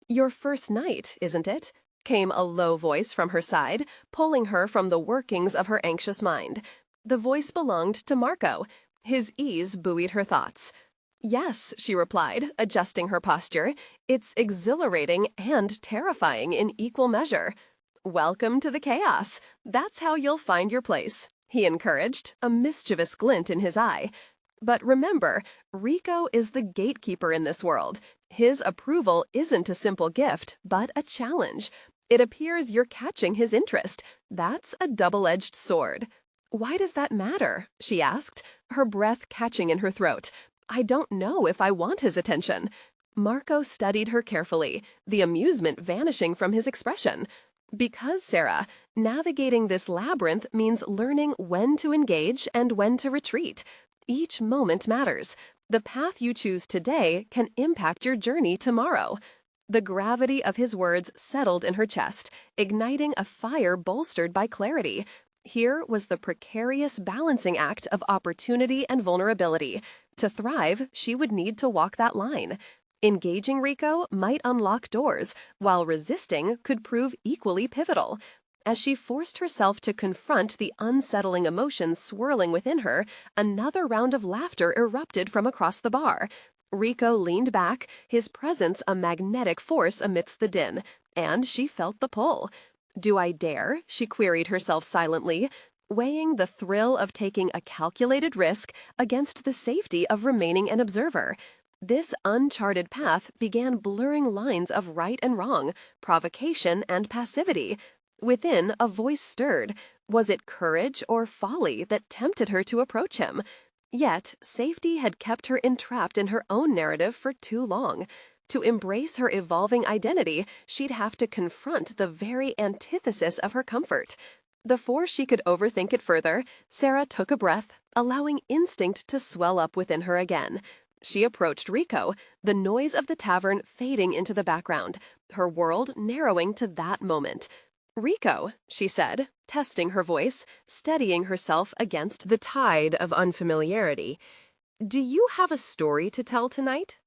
"Your first night, isn't it?" came a low voice from her side, pulling her from the workings of her anxious mind. The voice belonged to Marco. His ease buoyed her thoughts. "Yes," she replied, adjusting her posture. "It's exhilarating and terrifying in equal measure." "Welcome to the chaos. That's how you'll find your place," he encouraged, a mischievous glint in his eye. "But remember, Rico is the gatekeeper in this world. His approval isn't a simple gift, but a challenge. It appears you're catching his interest. That's a double-edged sword." "Why does that matter?" she asked, her breath catching in her throat. "I don't know if I want his attention." Marco studied her carefully, the amusement vanishing from his expression. "Because, Sarah, navigating this labyrinth means learning when to engage and when to retreat. Each moment matters. The path you choose today can impact your journey tomorrow." The gravity of his words settled in her chest, igniting a fire bolstered by clarity. Here was the precarious balancing act of opportunity and vulnerability. To thrive, she would need to walk that line. Engaging Rico might unlock doors, while resisting could prove equally pivotal. As she forced herself to confront the unsettling emotions swirling within her, another round of laughter erupted from across the bar. Rico leaned back, his presence a magnetic force amidst the din, and she felt the pull. "Do I dare?" she queried herself silently, weighing the thrill of taking a calculated risk against the safety of remaining an observer. This uncharted path began blurring lines of right and wrong, provocation and passivity. Within, a voice stirred. Was it courage or folly that tempted her to approach him? Yet, safety had kept her entrapped in her own narrative for too long. To embrace her evolving identity, she'd have to confront the very antithesis of her comfort. Before she could overthink it further, Sarah took a breath, allowing instinct to swell up within her again. She approached Rico, the noise of the tavern fading into the background, her world narrowing to that moment. "Rico," she said, testing her voice, steadying herself against the tide of unfamiliarity. "Do you have a story to tell tonight?"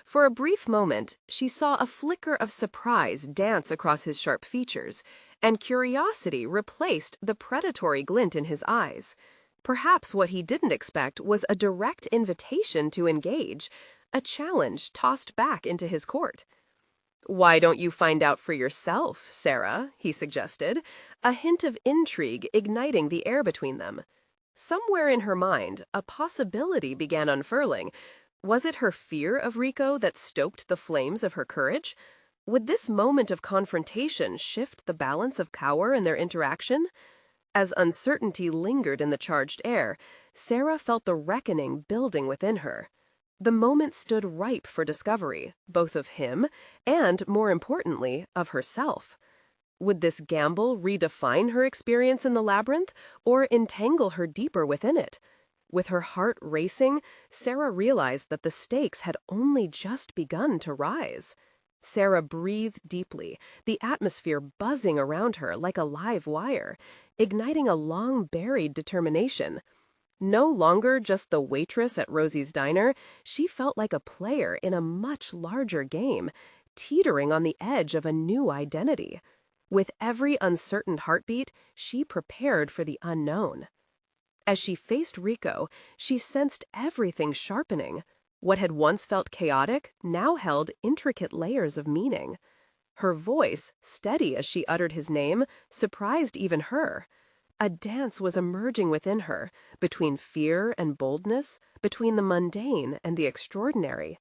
For a brief moment, she saw a flicker of surprise dance across his sharp features, and curiosity replaced the predatory glint in his eyes. Perhaps what he didn't expect was a direct invitation to engage, a challenge tossed back into his court. Why don't you find out for yourself, Sarah? He suggested, a hint of intrigue igniting the air between them. Somewhere in her mind, a possibility began unfurling. Was it her fear of Rico that stoked the flames of her courage? Would this moment of confrontation shift the balance of power in their interaction? As uncertainty lingered in the charged air, Sarah felt the reckoning building within her. The moment stood ripe for discovery, both of him and, more importantly, of herself. Would this gamble redefine her experience in the labyrinth or entangle her deeper within it? With her heart racing, Sarah realized that the stakes had only just begun to rise. Sarah breathed deeply, the atmosphere buzzing around her like a live wire, igniting a long-buried determination. No longer just the waitress at Rosie's diner, she felt like a player in a much larger game, teetering on the edge of a new identity. With every uncertain heartbeat, she prepared for the unknown. As she faced Rico, she sensed everything sharpening. What had once felt chaotic now held intricate layers of meaning. Her voice, steady as she uttered his name, surprised even her. A dance was emerging within her, between fear and boldness, between the mundane and the extraordinary.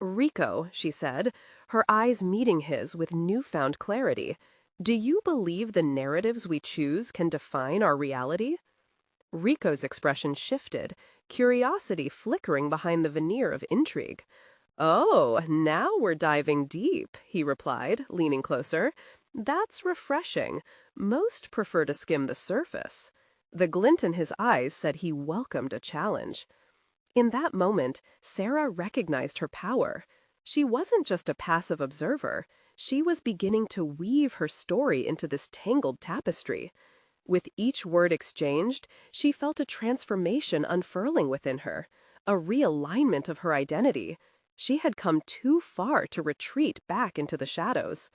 "Rico," she said, her eyes meeting his with newfound clarity, "do you believe the narratives we choose can define our reality?" Rico's expression shifted, curiosity flickering behind the veneer of intrigue. "Oh, now we're diving deep," he replied, leaning closer. "That's refreshing. Most prefer to skim the surface." The glint in his eyes said he welcomed a challenge. In that moment, Sarah recognized her power. She wasn't just a passive observer. She was beginning to weave her story into this tangled tapestry. With each word exchanged, she felt a transformation unfurling within her, a realignment of her identity. She had come too far to retreat back into the shadows.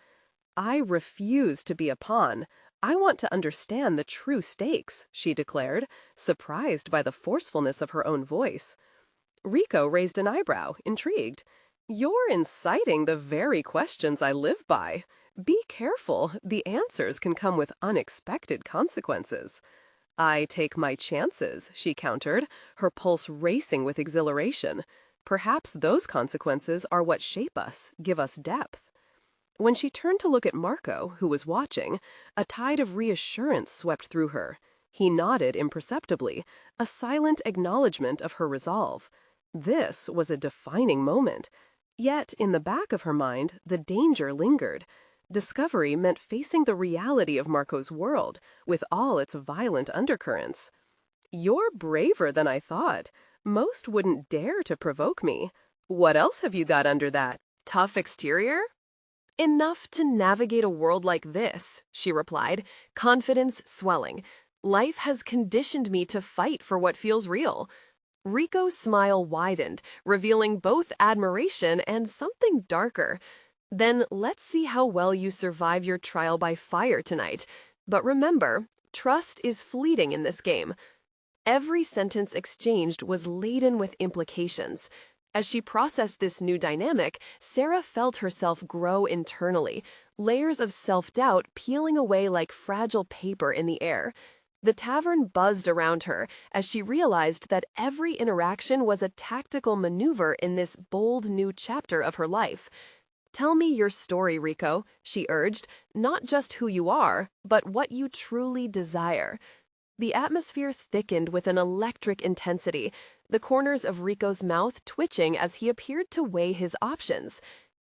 "I refuse to be a pawn. I want to understand the true stakes," she declared, surprised by the forcefulness of her own voice. Rico raised an eyebrow, intrigued. "You're inciting the very questions I live by. Be careful, the answers can come with unexpected consequences." "I take my chances," she countered, her pulse racing with exhilaration. "Perhaps those consequences are what shape us, give us depth." When she turned to look at Marco, who was watching, a tide of reassurance swept through her. He nodded imperceptibly, a silent acknowledgement of her resolve. This was a defining moment. Yet, in the back of her mind, the danger lingered. Discovery meant facing the reality of Marco's world, with all its violent undercurrents. "You're braver than I thought. Most wouldn't dare to provoke me. What else have you got under that tough exterior?" "Enough to navigate a world like this," she replied, confidence swelling. "Life has conditioned me to fight for what feels real." Rico's smile widened, revealing both admiration and something darker. "Then let's see how well you survive your trial by fire tonight. But remember, trust is fleeting in this game." Every sentence exchanged was laden with implications. As she processed this new dynamic, Sarah felt herself grow internally, layers of self-doubt peeling away like fragile paper in the air. The tavern buzzed around her as she realized that every interaction was a tactical maneuver in this bold new chapter of her life. "Tell me your story, Rico," she urged, "not just who you are, but what you truly desire." The atmosphere thickened with an electric intensity, the corners of Rico's mouth twitching as he appeared to weigh his options.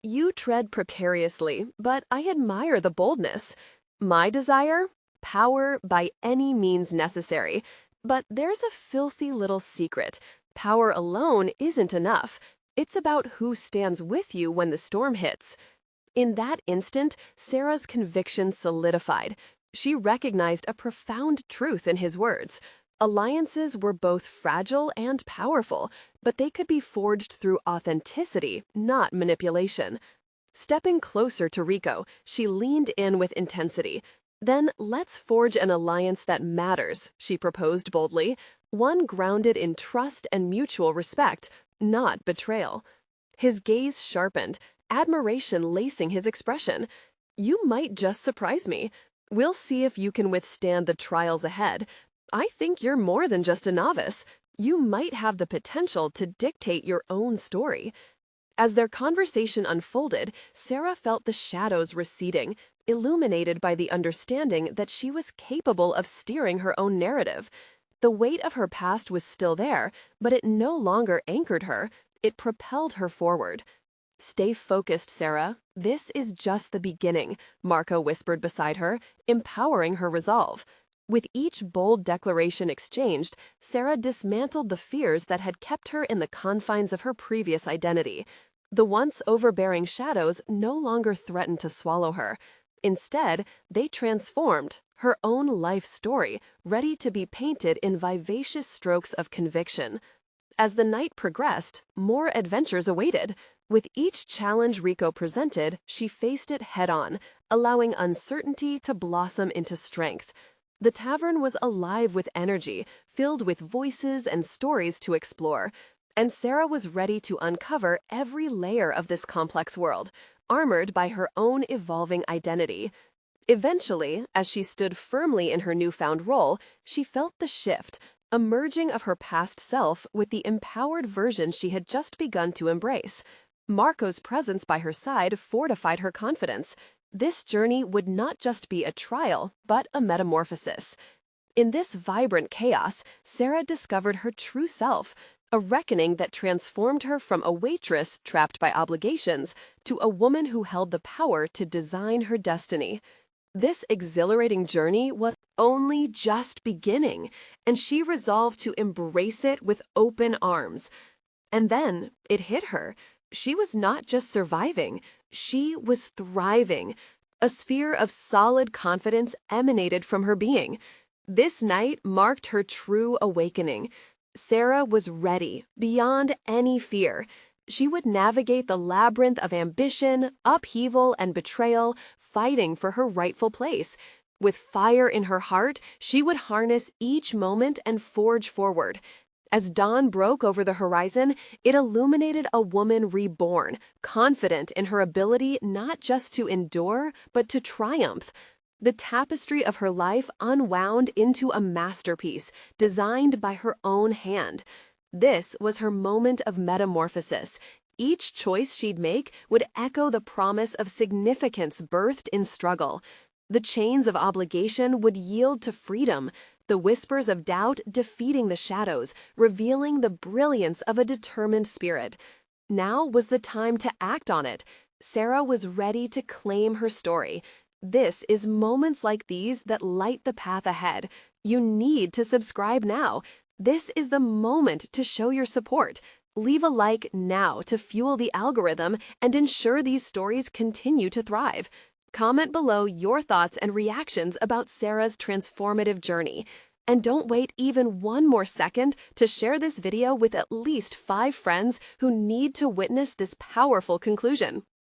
"You tread precariously, but I admire the boldness. My desire? Power by any means necessary. But there's a filthy little secret. Power alone isn't enough. It's about who stands with you when the storm hits." In that instant, Sarah's conviction solidified. She recognized a profound truth in his words. Alliances were both fragile and powerful, but they could be forged through authenticity, not manipulation. Stepping closer to Rico, she leaned in with intensity. "Then let's forge an alliance that matters," she proposed boldly, "one grounded in trust and mutual respect, not betrayal." His gaze sharpened, admiration lacing his expression. "You might just surprise me. We'll see if you can withstand the trials ahead. I think you're more than just a novice. You might have the potential to dictate your own story." As their conversation unfolded, Sarah felt the shadows receding, illuminated by the understanding that she was capable of steering her own narrative. The weight of her past was still there, but it no longer anchored her. It propelled her forward. "Stay focused, Sarah. This is just the beginning," Marco whispered beside her, empowering her resolve. With each bold declaration exchanged, Sarah dismantled the fears that had kept her in the confines of her previous identity. The once overbearing shadows no longer threatened to swallow her. Instead, they transformed, her own life story, ready to be painted in vivacious strokes of conviction. As the night progressed, more adventures awaited. With each challenge Rico presented, she faced it head-on, allowing uncertainty to blossom into strength. The tavern was alive with energy, filled with voices and stories to explore, and Sarah was ready to uncover every layer of this complex world, armored by her own evolving identity. Eventually, as she stood firmly in her newfound role, she felt the shift, a merging of her past self with the empowered version she had just begun to embrace. Marco's presence by her side fortified her confidence. This journey would not just be a trial, but a metamorphosis. In this vibrant chaos, Sarah discovered her true self, a reckoning that transformed her from a waitress trapped by obligations to a woman who held the power to design her destiny. This exhilarating journey was only just beginning, and she resolved to embrace it with open arms. And then it hit her. She was not just surviving, she was thriving. A sphere of solid confidence emanated from her being. This night marked her true awakening. Sarah was ready, beyond any fear. She would navigate the labyrinth of ambition, upheaval, and betrayal, fighting for her rightful place. With fire in her heart, she would harness each moment and forge forward. As dawn broke over the horizon, it illuminated a woman reborn, confident in her ability not just to endure, but to triumph. The tapestry of her life unwound into a masterpiece, designed by her own hand. This was her moment of metamorphosis. Each choice she'd make would echo the promise of significance birthed in struggle. The chains of obligation would yield to freedom, the whispers of doubt defeating the shadows, revealing the brilliance of a determined spirit. Now was the time to act on it. Sarah was ready to claim her story. This is moments like these that light the path ahead. You need to subscribe now. This is the moment to show your support. Leave a like now to fuel the algorithm and ensure these stories continue to thrive. Comment below your thoughts and reactions about Sarah's transformative journey. And don't wait even one more second to share this video with at least 5 friends who need to witness this powerful conclusion.